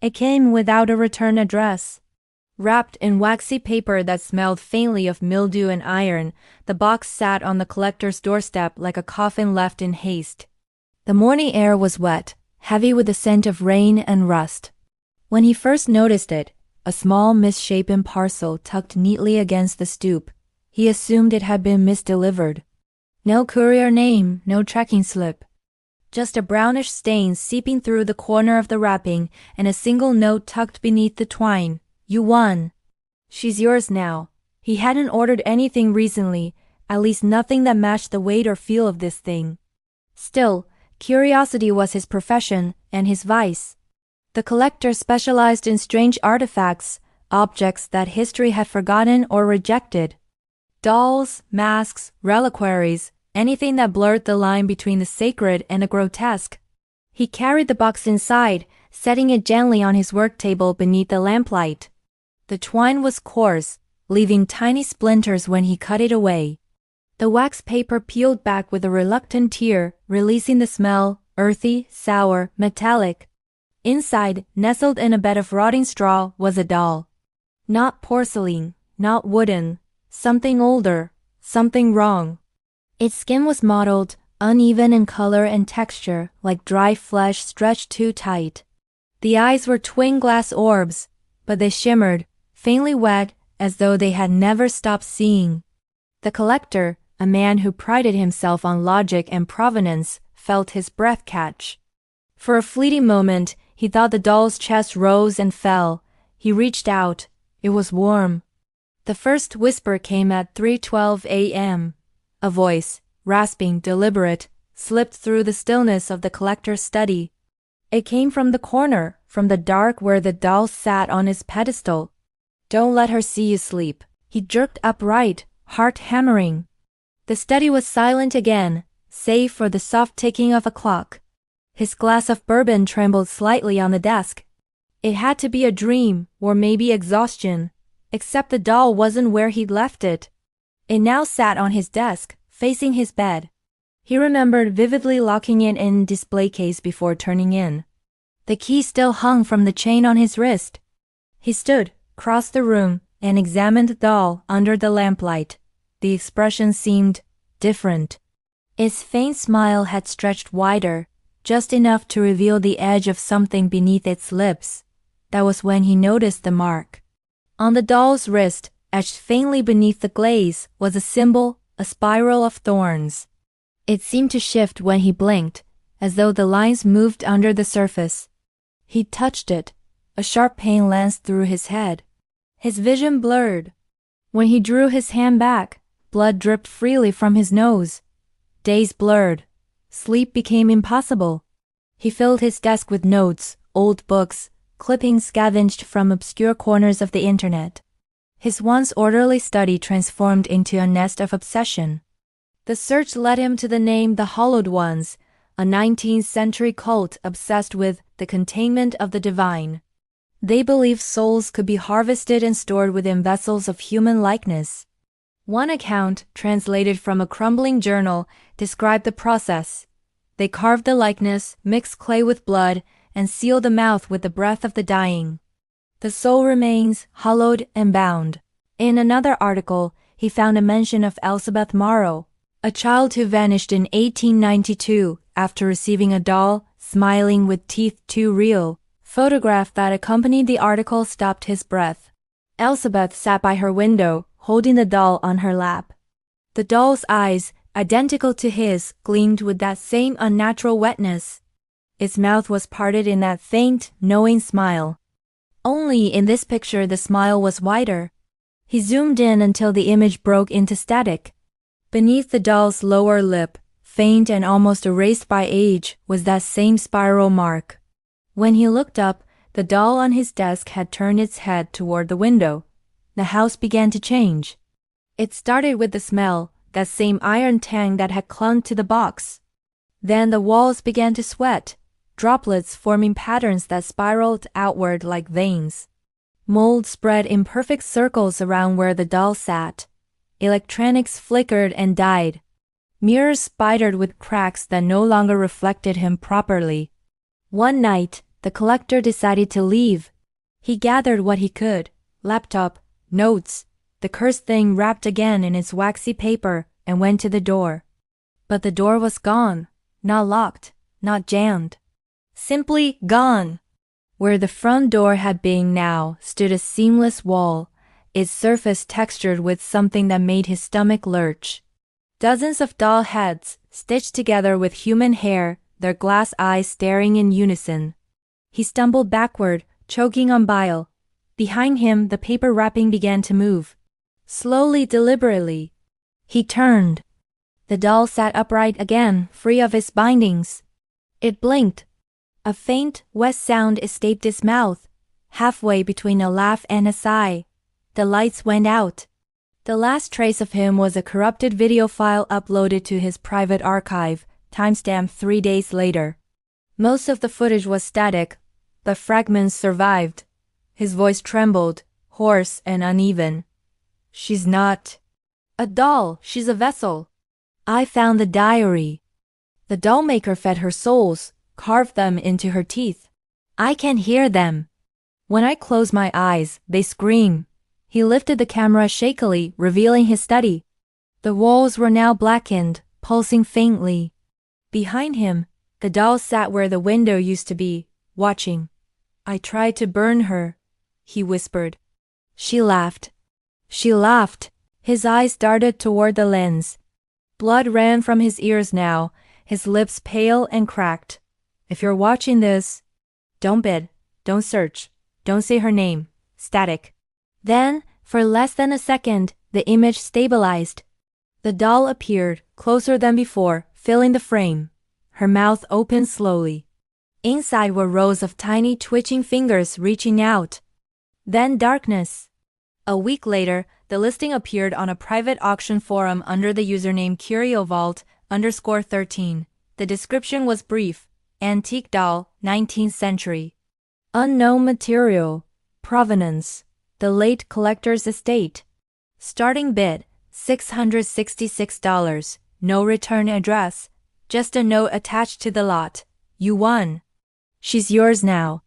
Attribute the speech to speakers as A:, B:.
A: It came without a return address. Wrapped in waxy paper that smelled faintly of mildew and iron, the box sat on the collector's doorstep like a coffin left in haste. The morning air was wet, heavy with the scent of rain and rust. When he first noticed it, a small misshapen parcel tucked neatly against the stoop, he assumed it had been misdelivered. No courier name, no tracking slip. Just a brownish stain seeping through the corner of the wrapping and a single note tucked beneath the twine. You won. She's yours now. He hadn't ordered anything recently, at least nothing that matched the weight or feel of this thing. Still, curiosity was his profession and his vice. The collector specialized in strange artifacts, objects that history had forgotten or rejected. Dolls, masks, reliquaries, anything that blurred the line between the sacred and the grotesque. He carried the box inside, setting it gently on his work table beneath the lamplight. The twine was coarse, leaving tiny splinters when he cut it away. The wax paper peeled back with a reluctant tear, releasing the smell, earthy, sour, metallic. Inside, nestled in a bed of rotting straw, was a doll. Not porcelain, not wooden, something older, something wrong. Its skin was mottled, uneven in color and texture, like dry flesh stretched too tight. The eyes were twin glass orbs, but they shimmered, faintly wet, as though they had never stopped seeing. The collector, a man who prided himself on logic and provenance, felt his breath catch. For a fleeting moment, he thought the doll's chest rose and fell. He reached out. It was warm. The first whisper came at 3:12 a.m. A voice, rasping, deliberate, slipped through the stillness of the collector's study. It came from the corner, from the dark where the doll sat on its pedestal. Don't let her see you sleep. He jerked upright, heart hammering. The study was silent again, save for the soft ticking of a clock. His glass of bourbon trembled slightly on the desk. It had to be a dream, or maybe exhaustion, except the doll wasn't where he'd left it. It now sat on his desk, facing his bed. He remembered vividly locking it in a display case before turning in. The key still hung from the chain on his wrist. He stood, crossed the room, and examined the doll under the lamplight. The expression seemed different. Its faint smile had stretched wider, just enough to reveal the edge of something beneath its lips. That was when he noticed the mark. On the doll's wrist, etched faintly beneath the glaze, was a symbol, a spiral of thorns. It seemed to shift when he blinked, as though the lines moved under the surface. He touched it. A sharp pain lanced through his head. His vision blurred. When he drew his hand back, blood dripped freely from his nose. Days blurred. Sleep became impossible. He filled his desk with notes, old books, clippings scavenged from obscure corners of the internet. His once orderly study transformed into a nest of obsession. The search led him to the name The Hallowed Ones, a 19th century cult obsessed with the containment of the divine. They believed souls could be harvested and stored within vessels of human likeness. One account, translated from a crumbling journal, described the process. They carved the likeness, mixed clay with blood, and sealed the mouth with the breath of the dying. The soul remains hollowed and bound. In another article, he found a mention of Elizabeth Morrow, a child who vanished in 1892 after receiving a doll, smiling with teeth too real. Photograph that accompanied the article stopped his breath. Elizabeth sat by her window, holding the doll on her lap. The doll's eyes, identical to his, gleamed with that same unnatural wetness. Its mouth was parted in that faint, knowing smile. Only in this picture the smile was wider. He zoomed in until the image broke into static. Beneath the doll's lower lip, faint and almost erased by age, was that same spiral mark. When he looked up, the doll on his desk had turned its head toward the window. The house began to change. It started with the smell, that same iron tang that had clung to the box. Then the walls began to sweat, droplets forming patterns that spiraled outward like veins. Mold spread in perfect circles around where the doll sat. Electronics flickered and died. Mirrors spidered with cracks that no longer reflected him properly. One night, The collector decided to leave. He gathered what he could, laptop, notes, the cursed thing wrapped again in its waxy paper, and went to the door. But the door was gone, not locked, not jammed. Simply gone. Where the front door had been now stood a seamless wall, its surface textured with something that made his stomach lurch. Dozens of doll heads, stitched together with human hair, their glass eyes staring in unison. He stumbled backward, choking on bile. Behind him, the paper wrapping began to move. Slowly, deliberately. He turned. The doll sat upright again, free of its bindings. It blinked. A faint, wet sound escaped its mouth, halfway between a laugh and a sigh. The lights went out. The last trace of him was a corrupted video file uploaded to his private archive, timestamped 3 days later. Most of the footage was static, but fragments survived. His voice trembled, hoarse and uneven. "She's not a doll, she's a vessel. I found the diary. The doll maker fed her souls, carved them into her teeth. I can hear them. When I close my eyes, they scream." He lifted the camera shakily, revealing his study. The walls were now blackened, pulsing faintly. Behind him, the doll sat where the window used to be, watching. "I tried to burn her," he whispered. She laughed. She laughed. His eyes darted toward the lens. Blood ran from his ears now, his lips pale and cracked. "If you're watching this, don't bid, don't search, don't say her name." Static. Then, for less than a second, the image stabilized. The doll appeared, closer than before, filling the frame. Her mouth opened slowly. Inside were rows of tiny twitching fingers reaching out. Then darkness. A week later, the listing appeared on a private auction forum under the username CurioVault_13. The description was brief. Antique doll, 19th century. Unknown material. Provenance. The late collector's estate. Starting bid, $666. No return address. Just a note attached to the lot. You won. She's yours now.